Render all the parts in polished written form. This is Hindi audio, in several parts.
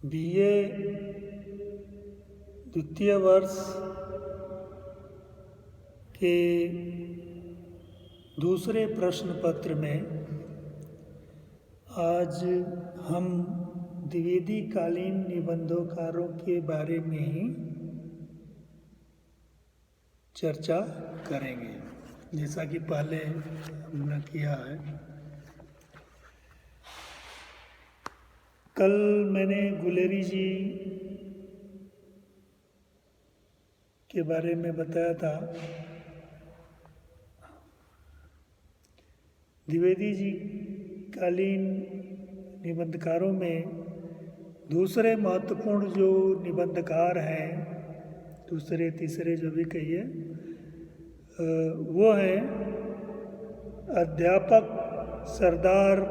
बीए द्वितीय वर्ष के दूसरे प्रश्न पत्र में आज हम द्विवेदी कालीन निबंधोकारों के बारे में ही चर्चा करेंगे, जैसा कि पहले हमने किया है। कल मैंने गुलेरी जी के बारे में बताया था। द्विवेदी जी कालीन निबंधकारों में दूसरे महत्वपूर्ण जो निबंधकार हैं, दूसरे तीसरे जो भी कहिए, वो हैं अध्यापक सरदार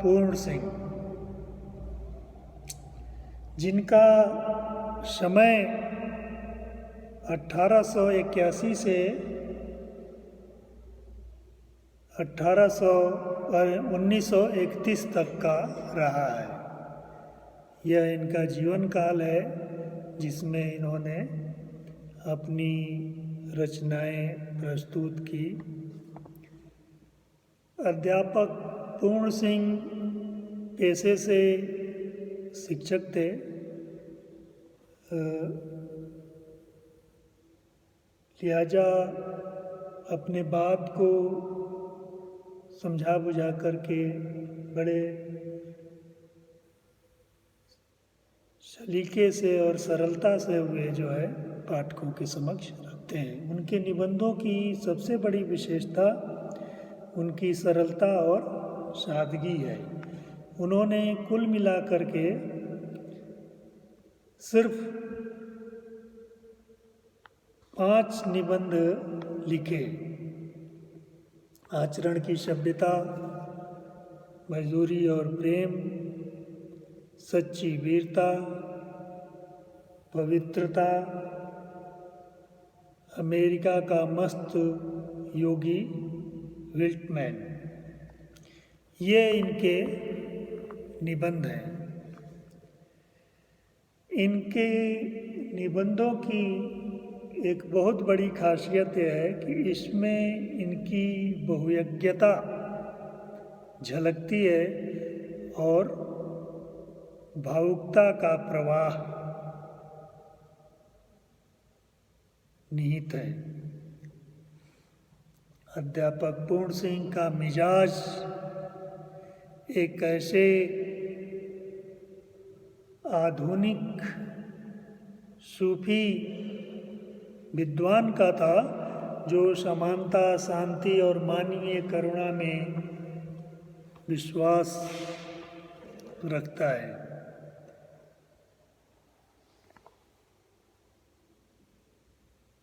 पूर्ण सिंह, जिनका समय 1881 से 1931 तक का रहा है। यह इनका जीवन काल है जिसमें इन्होंने अपनी रचनाएं प्रस्तुत की। अध्यापक पूर्ण सिंह पेशे से शिक्षक थे। लिहाजा अपने बात को समझा बुझा करके बड़े सलीके से और सरलता से वे जो है पाठकों के समक्ष रखते हैं। उनके निबंधों की सबसे बड़ी विशेषता उनकी सरलता और सादगी है। उन्होंने कुल मिलाकर के सिर्फ 5 निबंध लिखे। आचरण की सभ्यता, मजदूरी और प्रेम, सच्ची वीरता, पवित्रता, अमेरिका का मस्त योगी विल्टमैन, ये इनके निबंध हैं। इनके निबंधों की एक बहुत बड़ी खासियत यह है कि इसमें इनकी बहुयज्ञता झलकती है और भावुकता का प्रवाह निहित है। अध्यापक पूर्ण सिंह का मिजाज एक ऐसे आधुनिक सूफी विद्वान का था जो समानता, शांति और मानवीय करुणा में विश्वास रखता है।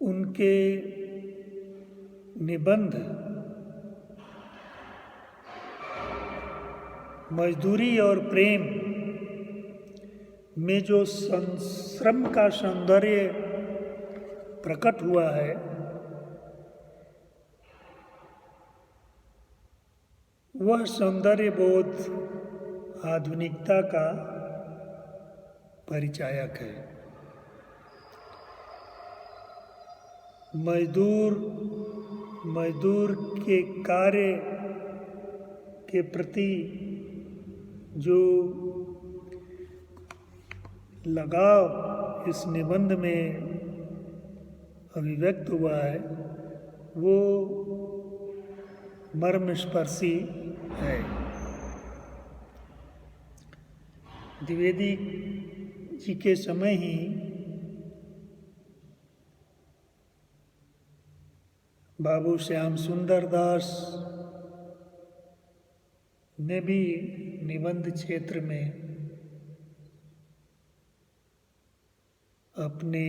उनके निबंध मजदूरी और प्रेम में जो श्रम का सौंदर्य प्रकट हुआ है, वह सौंदर्य बोध आधुनिकता का परिचायक है। मजदूर के कार्य के प्रति जो लगाव इस निबंध में अभिव्यक्त हुआ है, वो मर्मस्पर्शी है। द्विवेदी जी के समय ही बाबू श्याम सुंदर दास ने भी निबंध क्षेत्र में अपने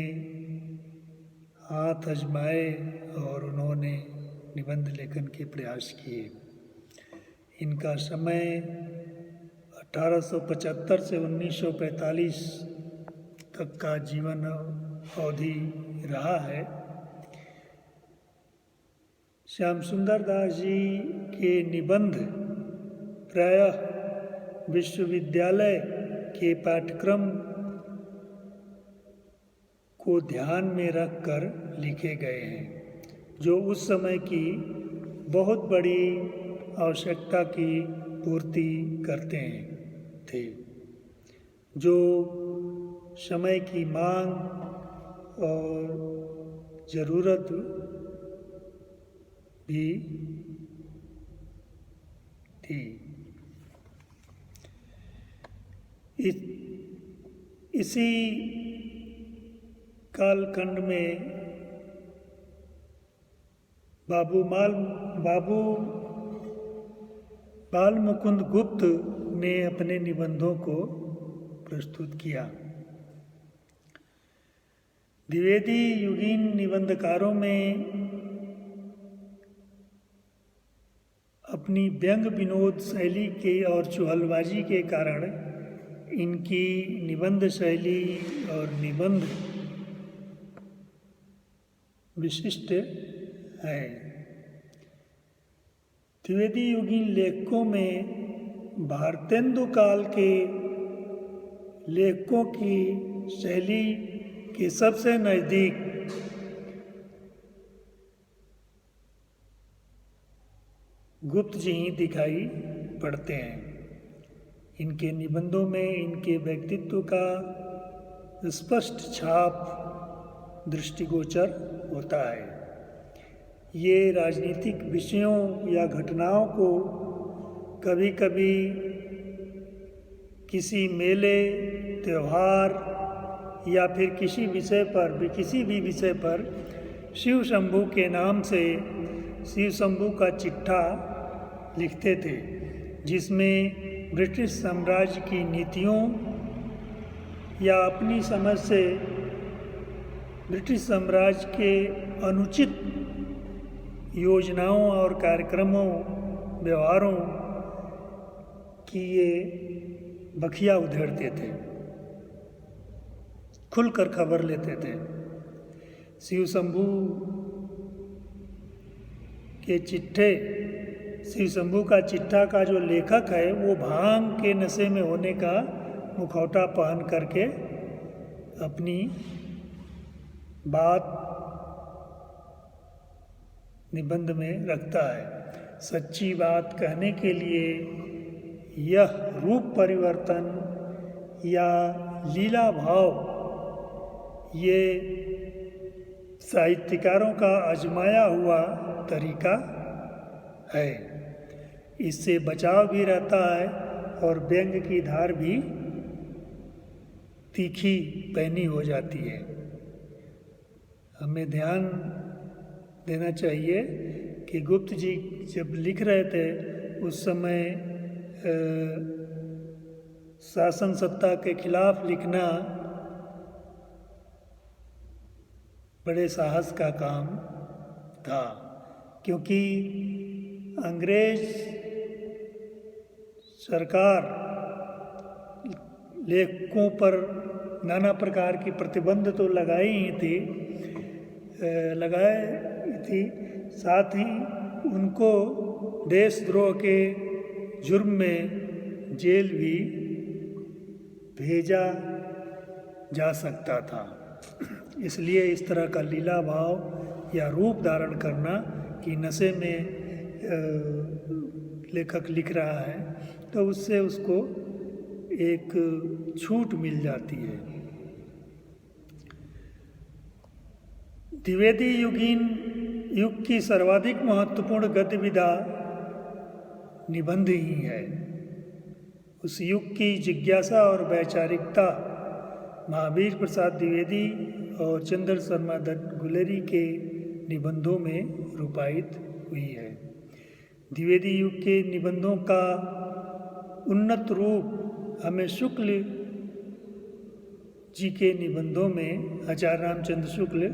हाथ आजमाए और उन्होंने निबंध लेखन के प्रयास किए। इनका समय 1875 से 1945 तक का जीवन अवधि रहा है। श्याम सुंदर दास जी के निबंध प्रायः विश्वविद्यालय के पाठ्यक्रम को ध्यान में रख कर लिखे गए हैं, जो उस समय की बहुत बड़ी आवश्यकता की पूर्ति करते हैं थे, जो समय की मांग और ज़रूरत भी थी। इसी कालखंड में बाबू बाल मुकुंद गुप्त ने अपने निबंधों को प्रस्तुत किया। द्विवेदी युगीन निबंधकारों में अपनी व्यंग विनोद शैली के और चुहलबाजी के कारण इनकी निबंध शैली और निबंध विशिष्ट है। द्विवेदी युगीन लेखकों में भारतेंदु काल के लेखकों की शैली के सबसे नज़दीक गुप्त जी ही दिखाई पड़ते हैं। इनके निबंधों में इनके व्यक्तित्व का स्पष्ट छाप दृष्टिगोचर होता है। ये राजनीतिक विषयों या घटनाओं को कभी कभी किसी मेले, त्यौहार या फिर किसी भी विषय पर शिव शंभू के नाम से शिव शंभू का चिट्ठा लिखते थे, जिसमें ब्रिटिश साम्राज्य की नीतियों या अपनी समझ से ब्रिटिश साम्राज्य के अनुचित योजनाओं और कार्यक्रमों, व्यवहारों की ये बखिया उधेड़ते थे, खुलकर खबर लेते थे। शिव शंभू का चिट्ठा का जो लेखक है वो भांग के नशे में होने का मुखौटा पहन करके अपनी बात निबंध में रखता है। सच्ची बात कहने के लिए यह रूप परिवर्तन या लीला भाव ये साहित्यकारों का आजमाया हुआ तरीका है। इससे बचाव भी रहता है और व्यंग की धार भी तीखी पैनी हो जाती है। हमें ध्यान देना चाहिए कि गुप्त जी जब लिख रहे थे उस समय शासन सत्ता के खिलाफ लिखना बड़े साहस का काम था, क्योंकि अंग्रेज सरकार लेखकों पर नाना प्रकार की प्रतिबंध तो लगाई थी, साथ ही उनको देशद्रोह के जुर्म में जेल भी भेजा जा सकता था। इसलिए इस तरह का लीला भाव या रूप धारण करना कि नशे में लेखक लिख रहा है तो उससे उसको एक छूट मिल जाती है। द्विवेदी युगीन युग की सर्वाधिक महत्वपूर्ण गतिविधि निबंध ही है। उस युग की जिज्ञासा और वैचारिकता महावीर प्रसाद द्विवेदी और चंद्र शर्मा दत्त गुलेरी के निबंधों में रूपायित हुई है। द्विवेदी युग के निबंधों का उन्नत रूप हमें शुक्ल जी के निबंधों में, आचार्य रामचंद्र शुक्ल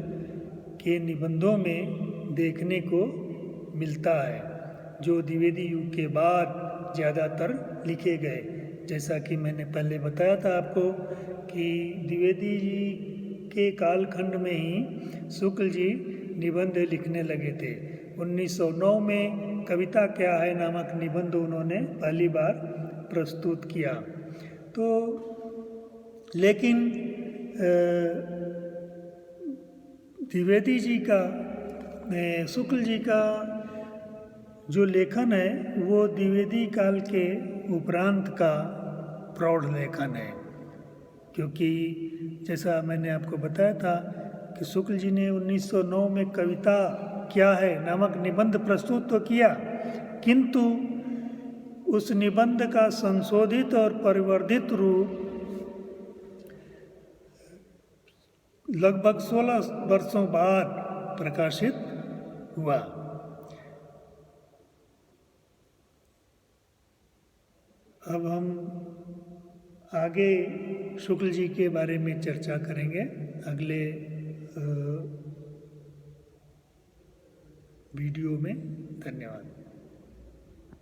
के निबंधों में देखने को मिलता है, जो द्विवेदी युग के बाद ज़्यादातर लिखे गए। जैसा कि मैंने पहले बताया था आपको कि द्विवेदी जी के कालखंड में ही शुक्ल जी निबंध लिखने लगे थे। 1909 में कविता क्या है नामक निबंध उन्होंने पहली बार प्रस्तुत किया। तो लेकिन द्विवेदी जी का, शुक्ल जी का जो लेखन है वो द्विवेदी काल के उपरांत का प्रौढ़ लेखन है, क्योंकि जैसा मैंने आपको बताया था कि शुक्ल जी ने 1909 में कविता क्या है नामक निबंध प्रस्तुत तो किया, किंतु उस निबंध का संशोधित और परिवर्धित रूप लगभग 16 वर्षों बाद प्रकाशित हुआ। अब हम आगे शुक्ल जी के बारे में चर्चा करेंगे अगले वीडियो में। धन्यवाद।